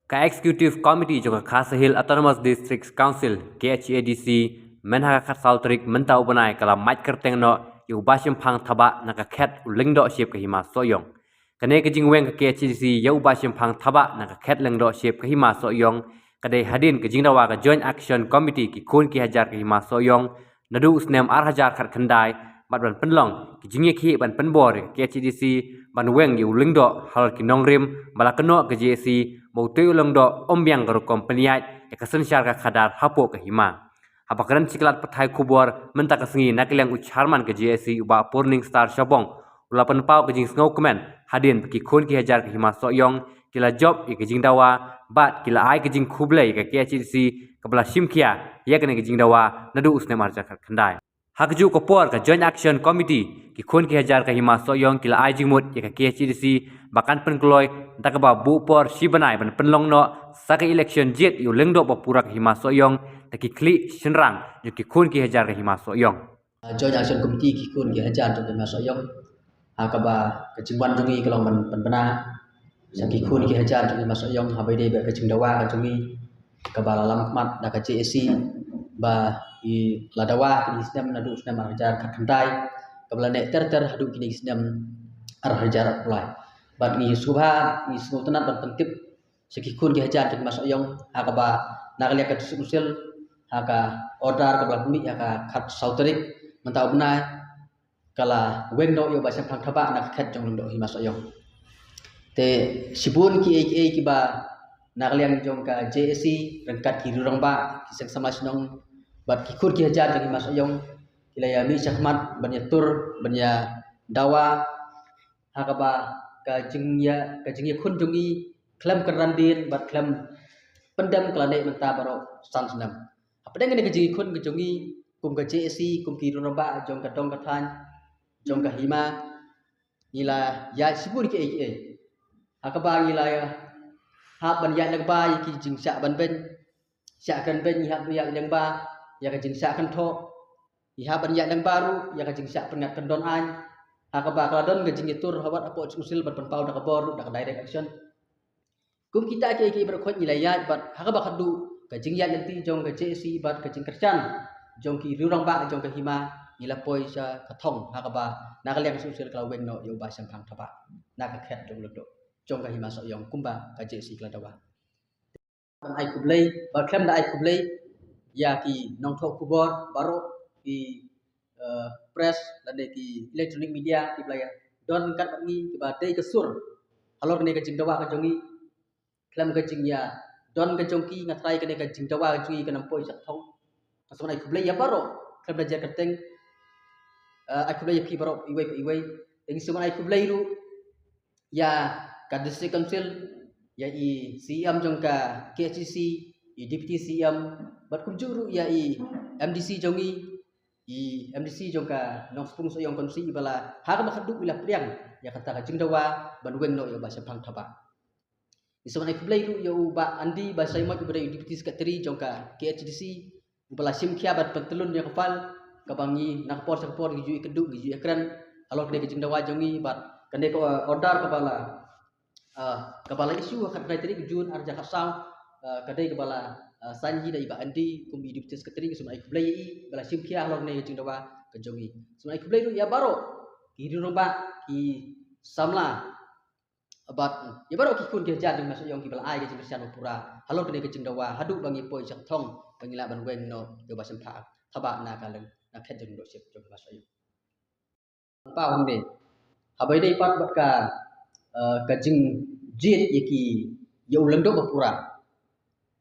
Ka Executive Committee joka Khasa Hill Autonomous District Council KHADC menha khat saltrik mentau benai kala mait kerteng no yu bashim phang thaba naka khat lingdo ship ka hima soyong kane ka jingweng ka KHADC yu bashim phang thaba naka khat lingdo ship ka hima soyong kade hadin ka jingdawa ka Joint Action Committee ki khun ki hajar ka hima soyong nadu usnem ar hajar khat khandai bat ban penlong ki jingye khi ban penbor KHADC ban weng yu lingdo hal ki nongrim balakno ka JC mau tu ulang do ombyang garo kompeniat ya kasen syar ka khadar hapo ka hima hapakaran ciklat pathai kubor menta ka sengi nakilang ucharman ka JSC uba Purning Star Shabong ulapan pau ka jing snow comment hadin ki khun ki hajar ka hima soyong kila job ya ka jing dawa bat kila ai ka jing khublai ka KHC ka bala simkia ya ka ne ka jing dawa nadu usne marja ka khandai hakju ko por ka Joint Action Committee ki khun ki hajar ka hima soyong kila ai jing mut ya ka KHC bahkan penkloi takaba bu por sibanai ban penlong no saka election jet yu lengdo ba purak hima soyong taki kli shenrang yu ki khun ki hajar ka hima soyong Joint Action Committee ki kun ki hajar to ma soyong akaba kecingwan jungi kalong ban bana saki kun ki hajar to ma soyong habai dei ba kecingdawa ka jungi kaba lalam mat da ka JSC ba i ladawa ki islam nadu usna hajar ka khandai kabla ne ter hadu ki islam ar hajar pulai bat ni subha ni sultanat ban pentip sekikun ki hajar ki masoyong akaba nagalia ka susul haka order kabla kumi haka khat sauterik mentau benai kala wengno yo basam phang thaba nak khat jong do hi masoyong te sibun ki ki ba nagaliang jong ka JSC rengkat ki rurang ba kisang sama sinong bat ki kur ki hajar ki masoyong kilaya mi syahmat banyatur banya dawa hakaba ka jingya khun jungi klam kerandin bat klam pendam kelane menta baro sansenam apade ngene ka jingi khun ka jungi kum ka JSC kum ki roba jong ka dong ka than jong ka hima ila ya sibur ki hakaba ila ya ha ban ya nak ba ki jing sa ban ben sa kan ben ha ya yang ba ya ka jing sa kan tho ya ban ya yang baru ya ka jing sa pengat kan don an akaba kaladon gajing itur hawat apo usil berpenpau dak bor dak direct action kum kita ke berkhot ilayat bat hakaba khadu gajing ya yanti jong ka JSC bat gajing kerjan jong ki rurang ba jong ka hima ila poi sa kathong hakaba nakaliak usil kalaweng no yo ba sang thang thaba nak khet jong lodo jong ka hima soyong kumba ka JSC kladawa ai kublai ba khem da ai kublai ya ki nong tho kubor baro ki press dan ki electronic media ki playa don kat ngi ki ba dei kesur halor ne ka jing dawa ka jongi klam ka jing ya don ka jongki ngatrai ka ne ka jing dawa jui ka nampoi sak thong asona ku blay ya baro klam belajar keteng aku blay ki baro iwai ing sumai ku blay ru ya ka district council ya i CM jong ka KHC i deputy CM bat kumjuru ya i MDC jongi i MDC jongka nong spung so yong konsi bala har ma khadu ila priang ya kata ka jingdawa ban weng no yo ba sepang thaba isona ku blay ru yo ba andi ba sai ma ku bade deputy secretary jongka KHDC bala sim khia bat pentelun ya kepal kabangi nak por sekpor gi kedu gi ekran alok de jingdawa jongi bat kande ko order kepala isu khat ngai tadi jun arja khasang kade kepala sanji da iba andi kum deputy secretary sumai ku blay i bala sim khia alok ne jingdawa ka jongi sumai ku blay ru ya baro ki rumba ki samla abat ya baro ki kun ki jan ding masuk yong ki bala ai ke jingsian pura alok ne ke jingdawa hadu bangi poi sak thong bangila ban weng no yo basam tha thaba na kaleng na khet jing do sip jong masuk yong pa hande habai dei pat bat ka jing jit yaki yo uleng do pura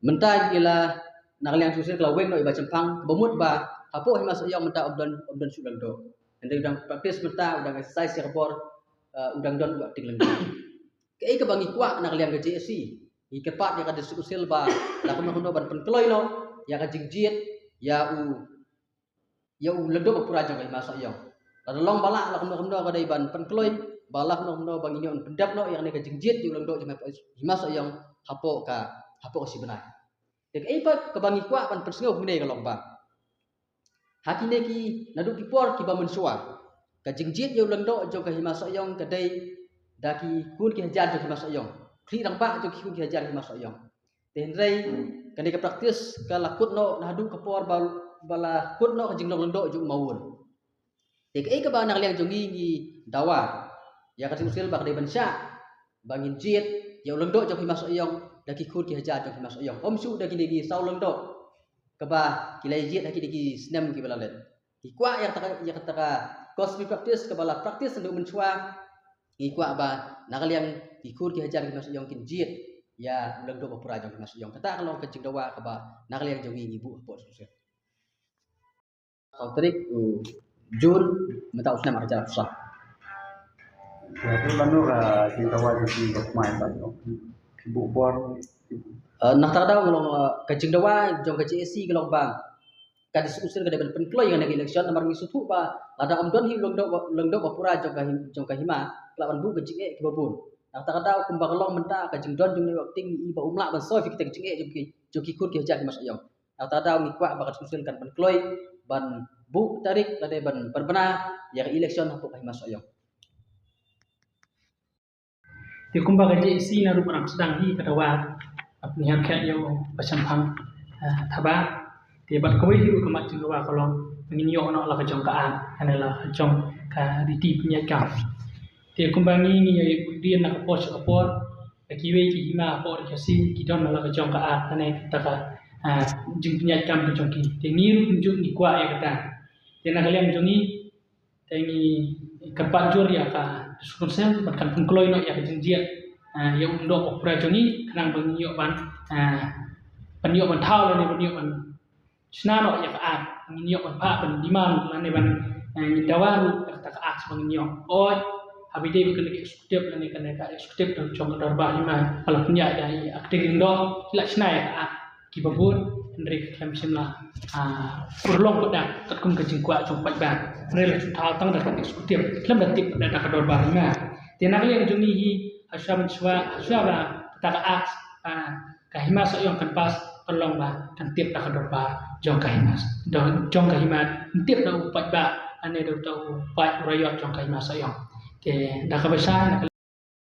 mentai gila nakaliang susil kalau weng no iba cempang bomut ba apo hima sayang menta obdan sulang do ende udang praktis menta udang exercise serbor udang don buat tingling ke ke bangi kwa nakaliang ke JSC i kepat ya ka susil ba la kono ban penkloi no ya ka jingjit ya u lendo pura jang hima sayang la long bala la kono ka dai ban penkloi bala kono bangi nyon pendap no yang ne ka jingjit yu lendo hima sayang hapo ka si benar dek ipat kebangi kwa pan persengau mene kalong ba hakine ki nadu ki por ki ba mensua ka jingjit yo lendo jo ka hima soyong ka dei daki kun ki hajar jo hima soyong kri rang ba jo ki kun ki hajar hima soyong tenrei kani ka praktis ka lakut no nahdu ka por bala kut no ka jinglong lendo ju maun tek ka ba nak liang jongi ni dawa ya ka usil bak de bansha bangin jit ya lendo jong himas oyong daki kut ki hajar jong himas oyong om su daki digi sau lendo ka ba kilai jit daki digi snem ki bala len ikwa ya kata cosmic practice ka bala practice untuk mencuang ikwa ba nak liang ikut ki hajar himas oyong kin jit ya lendo ba pura jong himas oyong kata kalau ka jing dawa ka ba nak liang jongi ibu apa usil Tautrik Jun mentau senam ajar susah. Itu lalu cinta wajib di main tadi. Ibu bor. Nak tak tahu kalau kacing dawa jong kacing esi kalau bang. Kad usul kada ben penkloy yang nagi election nomor misutu ba lada om don hi longdok bapura jong kahima lawan bu kacing e kibabun. Nak tak tahu kumbang long menta kacing don jong ni ting iba umla ban soy kita kacing e jong ki kut ki hajar mas ayong. Nak tak tahu ngikwa bakat usul kan penkloy ban bu tarik lade ban perbena yang election hapuk kahima ayong. Thì cũng bao cái gì là lúc nào sedang hi pada wa apni har khat yo pasam phang thaba thì bạn có biết hiểu cái mặt chừng wa kalau ngin yo no la ka jong ka an la jong ka di ti punya ka thì cũng bao ni dia nak post upload ki we ki hima po ki si ki don la ka jong ka ane ta ka jing punya kam jong ki thì ni unjuk ni kwa ya kata thì nak kalian jong ni ni kapan jur ya ka suksen bahkan pengkloy no ya kejengjiat yang undok opera jongi kenang pengiyo ban pengiyo ban thau le pengiyo ban sna no ya ka pengiyo ban pa ban diman lan ne ban dawan ta ka aks pengiyo oi habide bukan lagi eksekutif lan ne kan ka eksekutif dan jong darba hima ala punya dai akting ndo la sna ya ka kibabun Henry Klemsimla urlong pada katkum kejengkwa jong pajban rela thau tang da eksekutif klem da tip da ka darba hima tenak yang jungi hi asyam swa ba ta ka aks kahima so yang kan pas tolong ba kan tip da ka darba jong kahima don jong kahima tip da upat ba ane do tau pat rayot jong kahima so yang ke da ka basa